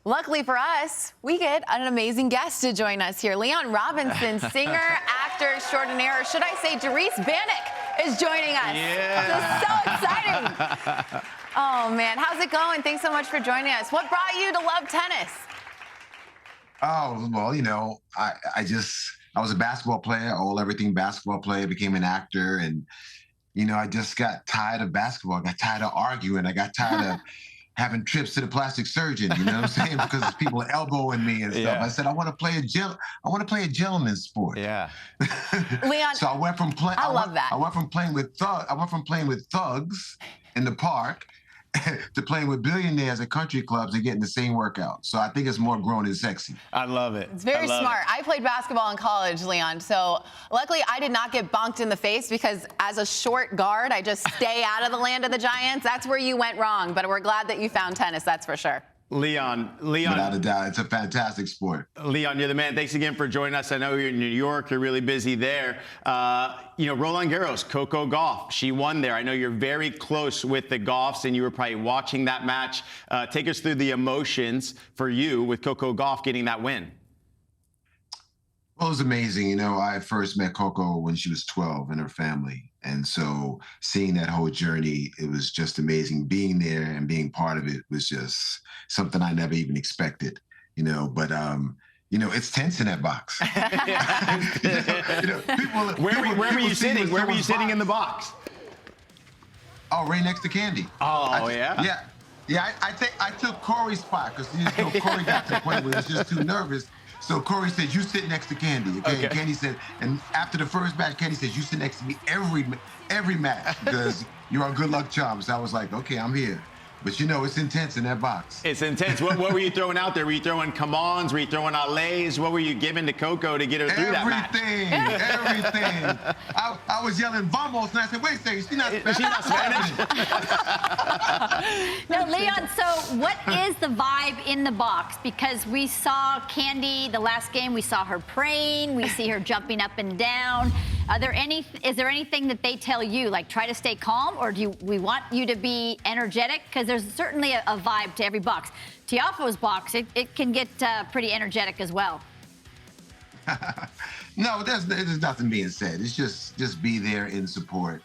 Luckily for us, we get an amazing guest to join us here. Leon Robinson, singer, actor extraordinaire, or should I say Darice Bannock is joining us. Yeah. This is so exciting. Oh, man. How's it going? Thanks so much for joining us. What brought you to love tennis? Oh, well, I was a basketball player, all everything basketball player, became an actor. And, I just got tired of basketball. I got tired of arguing. I got tired of having trips to the plastic surgeon, you know what I'm saying? Because people are elbowing me and stuff. Yeah. I said, I want to play a gentleman's sport. Yeah. Leon, So I went from playing. I love that. I went from playing with thugs in the park to playing with billionaires at country clubs and getting the same workout. So I think it's more grown and sexy. I love it. It's very smart. I played basketball in college, Leon. So luckily I did not get bonked in the face because as a short guard, I just stay out of the land of the giants. That's where you went wrong. But we're glad that you found tennis, that's for sure. Leon. Without a doubt, it's a fantastic sport. Leon, you're the man. Thanks again for joining us. I know you're in New York. You're really busy there. Roland Garros, Coco Gauff, she won there. I know you're very close with the Gauffs, and you were probably watching that match. Take us through the emotions for you with Coco Gauff getting that win. Well, it was amazing. I first met Coco when she was 12 and her family. And so seeing that whole journey, it was just amazing. Being there and being part of it was just something I never even expected, but it's tense in that box. Where were you sitting? Where were you sitting in the box? Oh, right next to Candy. Oh, yeah? Yeah, I took Corey's spot because Corey got to the point where he was just too nervous. So Corey said, you sit next to Candy. Okay. And Candy said, and after the first match, Candy says, you sit next to me every match because you're our good luck charm. So I was like, okay, I'm here. But it's intense in that box. It's intense. What were you throwing out there? Were you throwing come-ons? Were you throwing allays? What were you giving to Coco to get her through that match? Everything. I was yelling vamos, and I said, wait a second, she's not Spanish. She's not Spanish? No, Leon, so what is the vibe in the box? Because we saw Candy the last game, we saw her praying, we see her jumping up and down. Is there anything that they tell you, like try to stay calm, or do we want you to be energetic? Because there's certainly a vibe to every box. Tiafoe's box, it can get pretty energetic as well. No, there's nothing being said. It's just be there in support,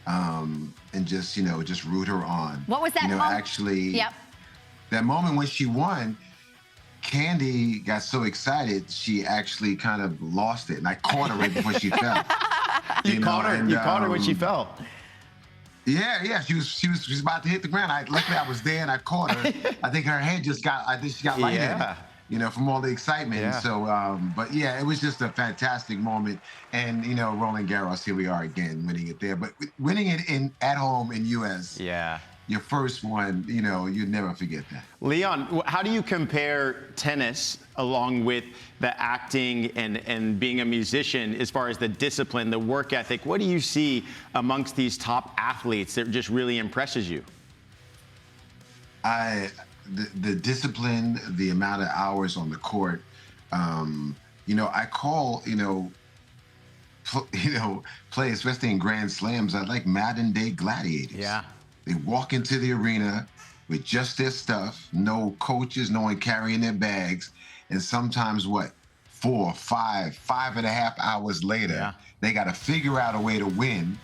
and just root her on. What was that moment? Actually, yep. That moment when she won, Candy got so excited she actually kind of lost it, and I caught her right before she fell. You caught her when she fell. Yeah, she was about to hit the ground. Luckily I was there and I caught her. I think her head she got lightheaded, from all the excitement. Yeah. So, but yeah, it was just a fantastic moment. And Roland Garros, here we are again, winning it there, but winning it at home in U.S. Yeah. Your first one, you'd never forget that. Leon, how do you compare tennis along with the acting and being a musician as far as the discipline, the work ethic? What do you see amongst these top athletes that just really impresses you? The discipline, the amount of hours on the court, I call, play, especially in Grand Slams, I like modern day gladiators. Yeah. They walk into the arena with just their stuff, no coaches, no one carrying their bags. And sometimes 4, 5, 5.5 hours later, they got to figure out a way to win.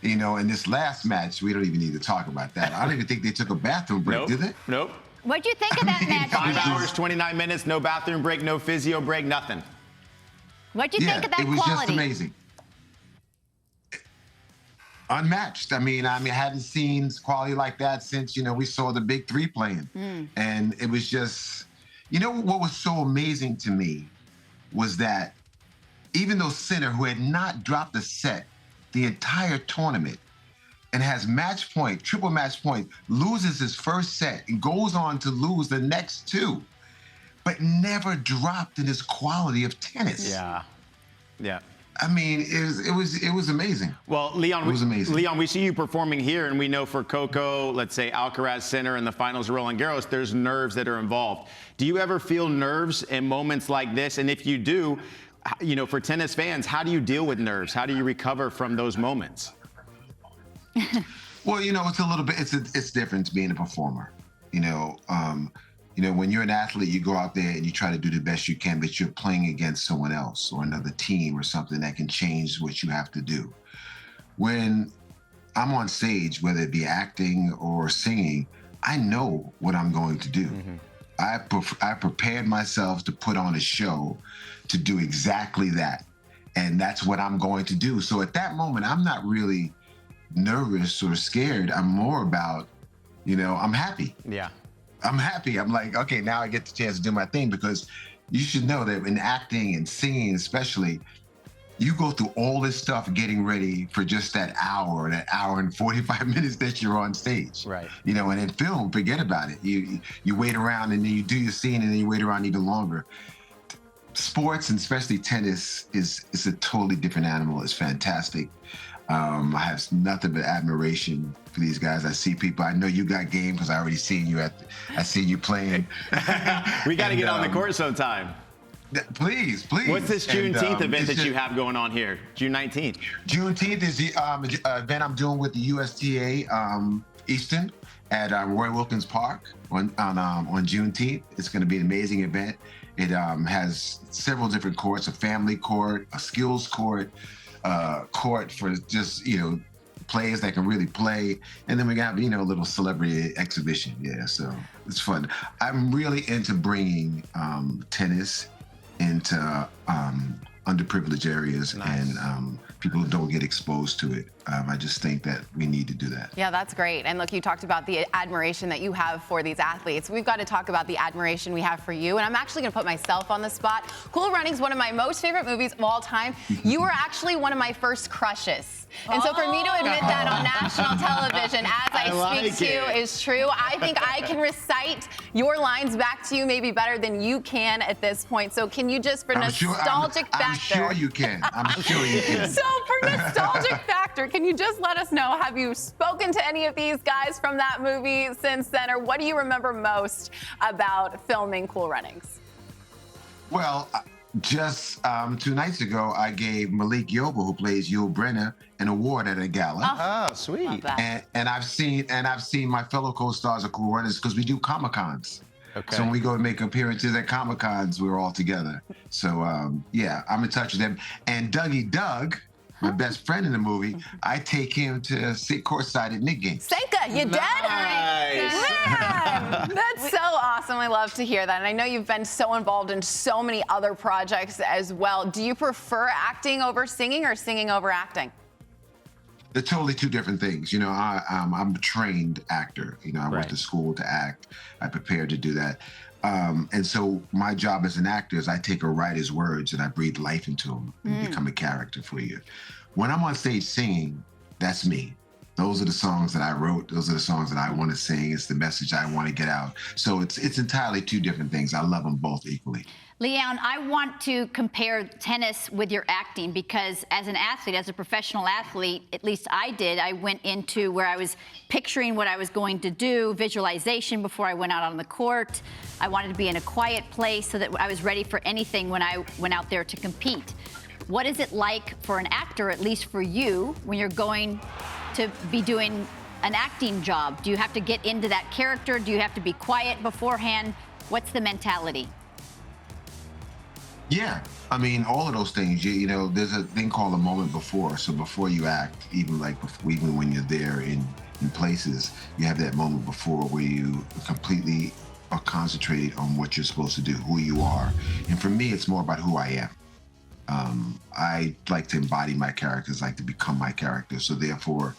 In this last match, we don't even need to talk about that. I don't even think they took a bathroom break, did they? Nope. What'd you think of that match? 5 hours, 29 minutes, no bathroom break, no physio break, nothing. What'd you think of that it was quality? Just amazing. Unmatched. I hadn't seen quality like that since, we saw the big three playing. And it was just, what was so amazing to me was that even though Sinner, who had not dropped a set the entire tournament and has match point, triple match point, loses his first set and goes on to lose the next two, but never dropped in his quality of tennis. Yeah. It was amazing. Well, Leon, it was amazing. Leon, we see you performing here, and we know for Coco, let's say Alcaraz Sinner in the finals of Roland Garros, there's nerves that are involved. Do you ever feel nerves in moments like this? And if you do, for tennis fans, how do you deal with nerves? How do you recover from those moments? Well, it's a little bit, it's different being a performer. You know, when you're an athlete, you go out there and you try to do the best you can, but you're playing against someone else or another team or something that can change what you have to do. When I'm on stage, whether it be acting or singing, I know what I'm going to do. I prepared myself to put on a show to do exactly that. And that's what I'm going to do. So at that moment, I'm not really nervous or scared. I'm more about, you know, I'm happy. Yeah. I'm happy. I'm like, okay, now I get the chance to do my thing, because you should know that in acting and singing especially, you go through all this stuff getting ready for just that hour and 45 minutes that you're on stage. Right. You know, and in film, forget about it. You wait around and then you do your scene and then you wait around even longer. Sports, and especially tennis, is a totally different animal. It's fantastic. I have nothing but admiration for these guys. I see people. I know you got game because I already seen you I seen you playing. We got to get on the court sometime. Please. What's this Juneteenth event that just, you have going on here? June 19th. Juneteenth is the event I'm doing with the USTA Easton at Roy Wilkins Park on Juneteenth. It's going to be an amazing event. It has several different courts: a family court, a skills court, court for just, you know, players that can really play, and then we got, you know, a little celebrity exhibition. Yeah, so it's fun. I'm really into bringing tennis into underprivileged areas. Nice. And people who don't get exposed to it. I just think that we need to do that. Yeah, that's great. And look, you talked about the admiration that you have for these athletes. We've got to talk about the admiration we have for you. And I'm actually going to put myself on the spot. Cool Runnings, one of my most favorite movies of all time. You were actually one of my first crushes. And so for me to admit that on national television as I speak to you is true. I think I can recite your lines back to you maybe better than you can at this point. So can you just, for nostalgic factor. I'm sure you can. I'm sure you can. So for nostalgic factor, can you just let us know, have you spoken to any of these guys from that movie since then, or what do you remember most about filming Cool Runnings? Well, just 2 nights ago, I gave Malik Yoba, who plays Yul Brynner, an award at a gala. Oh, sweet. Love that. And I've seen my fellow co-stars of Cool Runnings, because we do Comic-Cons. Okay. So when we go and make appearances at Comic-Cons, we're all together. So yeah, I'm in touch with them. And Dougie Doug, my best friend in the movie, I take him to sit courtside at Knick games. Senka, you dead? Nice. Man, that's so awesome. I love to hear that. And I know you've been so involved in so many other projects as well. Do you prefer acting over singing or singing over acting? They're totally two different things. You know, I'm a trained actor. You know, I went to school to act. I prepared to do that. And so my job as an actor is I take a writer's words and I breathe life into them and become a character for you. When I'm on stage singing, that's me. Those are the songs that I wrote. Those are the songs that I want to sing. It's the message I want to get out. So it's entirely two different things. I love them both equally. Leon, I want to compare tennis with your acting, because as an athlete, as a professional athlete, at least I did, I went into where I was picturing what I was going to do, visualization before I went out on the court. I wanted to be in a quiet place so that I was ready for anything when I went out there to compete. What is it like for an actor, at least for you, when you're going to be doing an acting job? Do you have to get into that character? Do you have to be quiet beforehand? What's the mentality? Yeah, I mean, all of those things. You know, there's a thing called a moment before. So before you act, even when you're there in places, you have that moment before where you completely are concentrated on what you're supposed to do, who you are. And for me, it's more about who I am. I like to embody my characters, like to become my character. So therefore,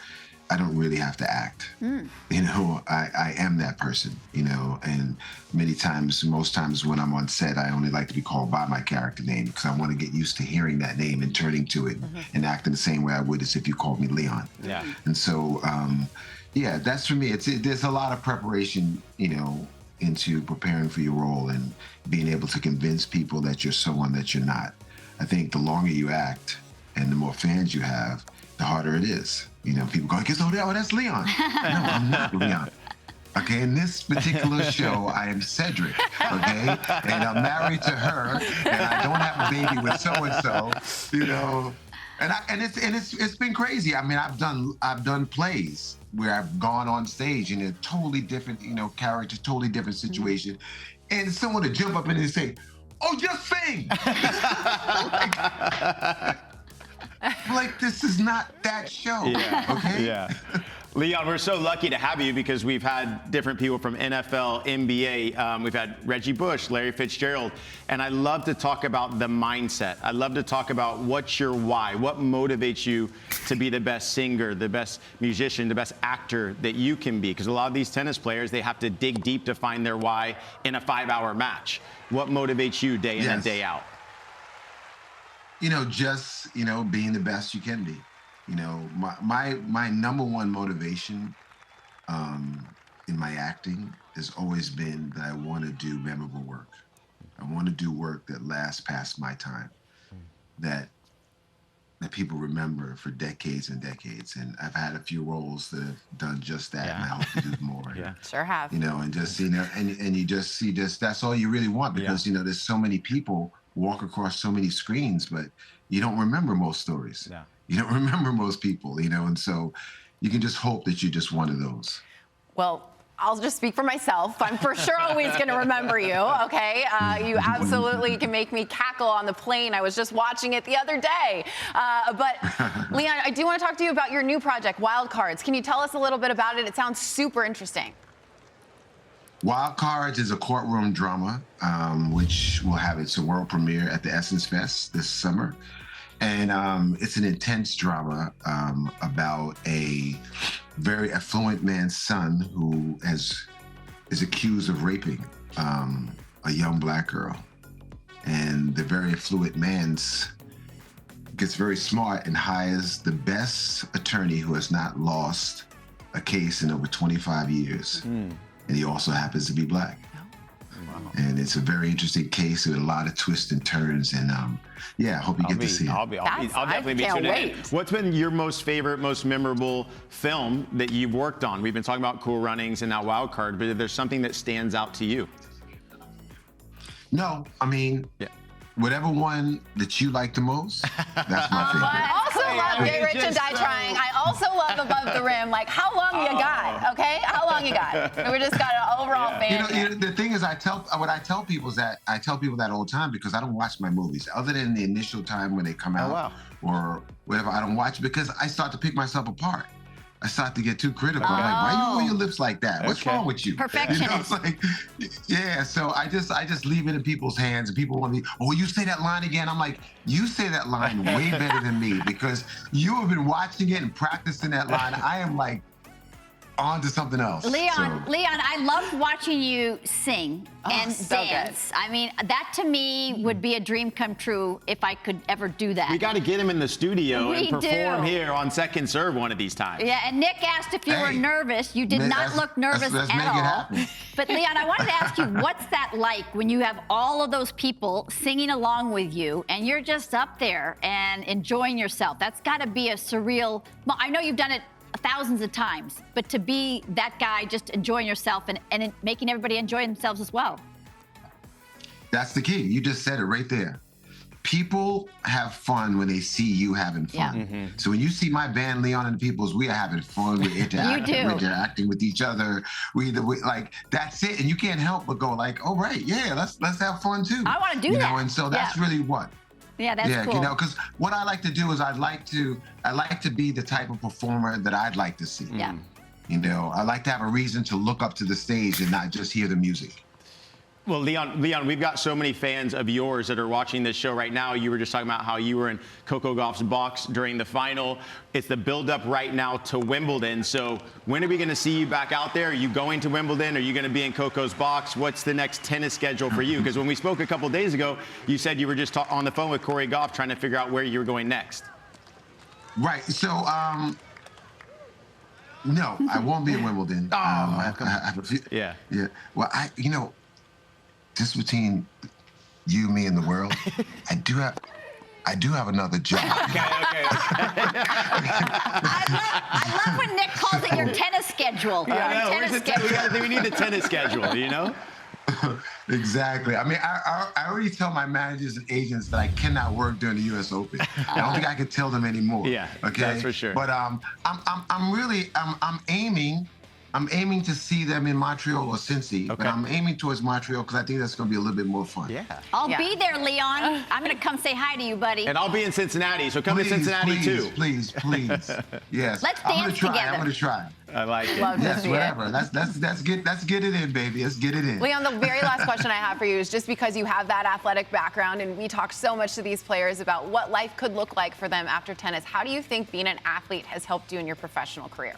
I don't really have to act. You know, I am that person, you know, and most times when I'm on set, I only like to be called by my character name, because I want to get used to hearing that name and turning to it and acting the same way I would as if you called me Leon. Yeah. And so, yeah, that's for me. There's a lot of preparation, you know, into preparing for your role and being able to convince people that you're someone that you're not. I think the longer you act and the more fans you have, the harder it is. You know, people go, oh, that's Leon. No, I'm not Leon. Okay, in this particular show, I am Cedric, okay? And I'm married to her, and I don't have a baby with so-and-so, you know? And it's been crazy. I mean, I've done plays where I've gone on stage in a totally different, character, totally different situation, and someone to jump up and say, "Oh, just sing." like this is not that show. Yeah. Okay. Yeah. Leon, we're so lucky to have you because we've had different people from NFL, NBA. We've had Reggie Bush, Larry Fitzgerald, and I love to talk about the mindset. I love to talk about what's your why, what motivates you to be the best singer, the best musician, the best actor that you can be. Because a lot of these tennis players, they have to dig deep to find their why in a 5-hour match. What motivates you day in and day out? Just being the best you can be. My number one motivation in my acting has always been that I want to do memorable work. I want to do work that lasts past my time, that people remember for decades and decades. And I've had a few roles that have done just that, and I hope to do more. Yeah, sure have. And just and you just see that's all you really want, because there's so many people walk across so many screens, but you don't remember most stories. Yeah. You don't remember most people, and so you can just hope that you're just one of those. Well, I'll just speak for myself. I'm for sure always going to remember you, okay? You absolutely can make me cackle on the plane. I was just watching it the other day. But, Leon, I do want to talk to you about your new project, Wild Cards. Can you tell us a little bit about it? It sounds super interesting. Wild Cards is a courtroom drama, which will have its world premiere at the Essence Fest this summer. And it's an intense drama about a very affluent man's son who is accused of raping a young Black girl. And the very affluent man gets very smart and hires the best attorney who has not lost a case in over 25 years. And he also happens to be Black. And it's a very interesting case with a lot of twists and turns. And I hope you get to see it. I'll definitely be tuning in. What's been your most favorite, most memorable film that you've worked on? We've been talking about Cool Runnings and now Wild Card, but if there's something that stands out to you? No, I mean, whatever one that you like the most, that's my favorite. I also love Get Rich and Die Trying. I also love Above the Rim. Like, how long you got, okay? How long you got? We just got an overall fan. The thing is, what I tell people is that I tell people that all the time because I don't watch my movies. Other than the initial time when they come out or whatever, I don't watch because I start to pick myself apart. I start to get too critical. I'm like, why you roll your lips like that? What's wrong with you? Perfectionist. So I just leave it in people's hands, and people want me, oh, you say that line again? I'm like, you say that line way better than me because you have been watching it and practicing that line. I am like on to something else. Leon, I loved watching you sing and so dance. good. I mean, that to me would be a dream come true if I could ever do that. We got to get him in the studio and perform here on Second Serve one of these times. Yeah, and Nick asked if you were nervous. You did not look nervous let's at make it all. happen. But Leon, I wanted to ask you, what's that like when you have all of those people singing along with you and you're just up there and enjoying yourself? That's got to be a surreal. Well, I know you've done it thousands of times, but to be that guy just enjoying yourself and making everybody enjoy themselves as well. That's the key. You just said it right there. People have fun when they see you having fun. Yeah. So when you see my band, Leon and the Peoples, we are having fun. We're interacting, we're interacting with each other. We like that's it, and you can't help but go like, "Oh right, yeah, let's have fun too." I want to do that. And so that's really what. Yeah, that's cool. Because what I like to do is I like to be the type of performer that I'd like to see. Yeah. I like to have a reason to look up to the stage and not just hear the music. Well, Leon, we've got so many fans of yours that are watching this show right now. You were just talking about how you were in Coco Gauff's box during the final. It's the build-up right now to Wimbledon. So when are we going to see you back out there? Are you going to Wimbledon? Are you going to be in Coco's box? What's the next tennis schedule for you? Because when we spoke a couple days ago, you said you were just on the phone with Coco Gauff trying to figure out where you were going next. Right. So, no, I won't be in Wimbledon. I have a few. Yeah. Yeah. Well, just between you, me, and the world, I do have another job. Okay. I love when Nick calls it your tennis schedule. We need the tennis schedule, Exactly. I mean, I already tell my managers and agents that I cannot work during the U.S. Open. I don't think I could tell them anymore. Yeah, okay, that's for sure. But I'm aiming to see them in Montreal or Cincy. Okay. But I'm aiming towards Montreal because I think that's going to be a little bit more fun. Yeah. I'll be there, Leon. I'm going to come say hi to you, buddy. And I'll be in Cincinnati, so come to Cincinnati too. Please. Yes. Let's I'm dance gonna try. together. I'm gonna try. I like it. Love to Yes, see it. whatever. Let's get it in, baby. Let's get it in. Leon, the very last question I have for you is just because you have that athletic background and we talk so much to these players about what life could look like for them after tennis. How do you think being an athlete has helped you in your professional career?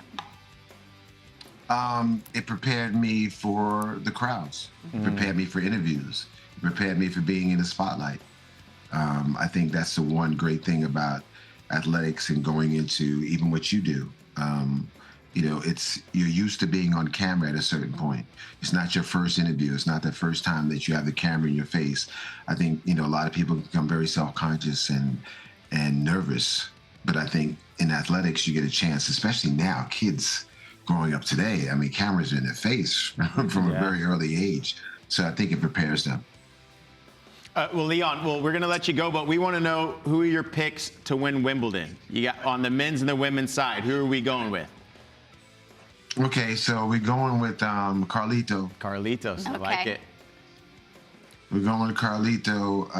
It prepared me for the crowds. It prepared me for interviews. It prepared me for being in the spotlight. I think that's the one great thing about athletics and going into even what you do. You're used to being on camera at a certain point. It's not your first interview. It's not the first time that you have the camera in your face. I think, a lot of people become very self-conscious and nervous. But I think in athletics, you get a chance, especially now, kids growing up today. I mean, cameras are in their face from a very early age. So I think it prepares them. Well, Leon, we're going to let you go, but we want to know who are your picks to win Wimbledon. You got on the men's and the women's side. Who are we going with? Okay, so we're going with Carlito. Carlitos, I like it. We're going with Carlito.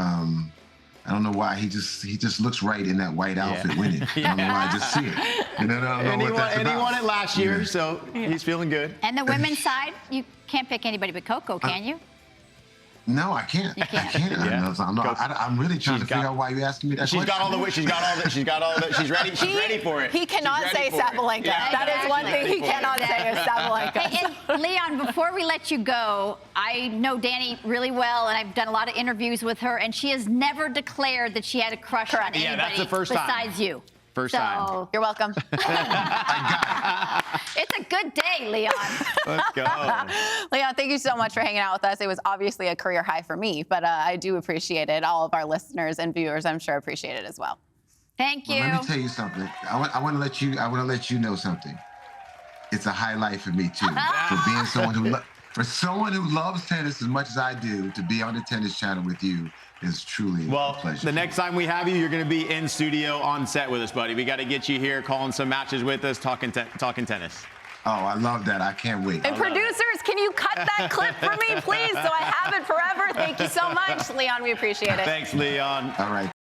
I don't know why he just looks right in that white outfit winning. I don't know why, I just see it. And I don't know what that's about. And he won it last year, so he's feeling good. And the women's side, you can't pick anybody but Coco, can you? No, I can't. You can't. I can't. Yeah. I'm really trying to figure out why you're asking me that question. She's got all the. She's ready. She's ready for it. He cannot say Sabalenka. Yeah. That is one thing he cannot say is Sabalenka. Hey, and Leon, before we let you go, I know Danny really well, and I've done a lot of interviews with her, and she has never declared that she had a crush on anybody Yeah, that's the first time. besides you. First time. You're welcome. It's a good day, Leon. Let's go. Leon, thank you so much for hanging out with us. It was obviously a career high for me, but I do appreciate it. All of our listeners and viewers, I'm sure, appreciate it as well. Thank you. Well, let me tell you something. I want to let you know something. It's a highlight for me too. For being someone who loves tennis as much as I do, to be on the Tennis Channel with you is truly a pleasure. The next time we have you, you're going to be in studio on set with us, buddy. We got to get you here, calling some matches with us, talking tennis. Oh, I love that. I can't wait. And producers, can you cut that clip for me, please, so I have it forever? Thank you so much, Leon. We appreciate it. Thanks, Leon. All right.